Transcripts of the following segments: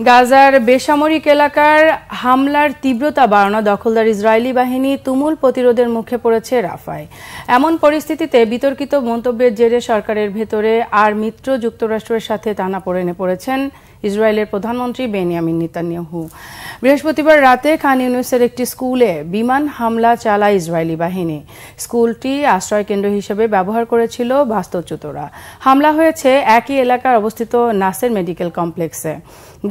গাজার বেসামরিক এলাকার হামলার তীব্রতা বাড়ানো দখলদার ইসরায়েলি বাহিনী তুমুল প্রতিরোধের মুখে পড়েছে রাফায়। এমন পরিস্থিতিতে বিতর্কিত মন্তব্যের জেরে সরকারের ভেতরে আর মিত্র যুক্তরাষ্ট্রের সাথে টানাপোড়েনে পড়েছেন ইসরায়েলের প্রধানমন্ত্রী বেনিয়ামিন নেতানিয়াহু। বৃহস্পতিবার রাতে খান ইউনিসের একটি স্কুলে বিমান হামলা চালায় ইসরায়েলি বাহিনী। স্কুলটি আশ্রয়কেন্দ্র হিসেবে ব্যবহার করেছিল বাস্তুচ্যুতরা। হামলা হয়েছে একই এলাকায় অবস্থিত নাসের মেডিকেল কমপ্লেক্সে।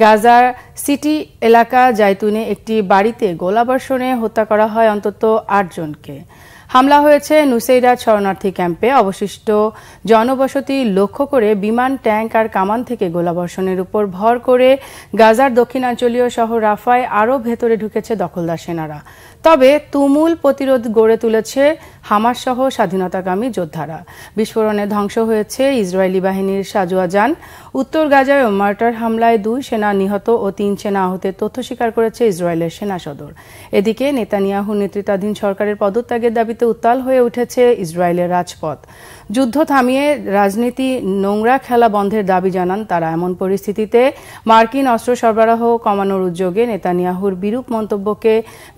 গাজার সিটি এলাকা জাইতুনে একটি বাড়িতে গোলাবর্ষণে হত্যা করা হয় অন্তত ৮ জনকে। হামলা হয়েছে নুসেইরাত শরণার্থী ক্যাম্পে। অবশিষ্ট জনবসতি লক্ষ্য করে বিমান, ট্যাঙ্ক আর কামান থেকে গোলাবর্ষণের উপর ভর করে গাজার দক্ষিণাঞ্চলীয় শহর রাফায় আরও ভেতরে ঢুকেছে দখলদার সেনারা। তবে তুমুল প্রতিরোধ গড়ে তুলেছে হামাস সহ স্বাধীনতাকামী যোদ্ধারা। বিস্ফোরণে ধ্বংস হয়েছে ইসরায়েলি বাহিনীর সাজোয়া যান। উত্তর গাজায় মর্টার হামলায় 2 সেনা নিহত ও 3 সেনা আহতের তথ্য স্বীকার করেছে ইসরায়েলের সেনা সদর। এদিকে নেতানিয়াহু নেতৃত্বাধীন সরকারের পদত্যাগের দাবিতে উত্তাল হয়ে উঠেছে ইসরায়েলের রাজপথ। যুদ্ধ থামিয়ে রাজনীতি নোংরা খেলা বন্ধের দাবি জানান তারা। এমন পরিস্থিতিতে মার্কিন অস্ত্র সরবরাহ কমানোর উদ্যোগে নেতানিয়াহুর বিরূপ মন্তব্যকে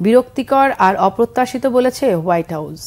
বিরক্তিকর আর অপ্রত্যাশিত বলেছে হোয়াইট হাউস।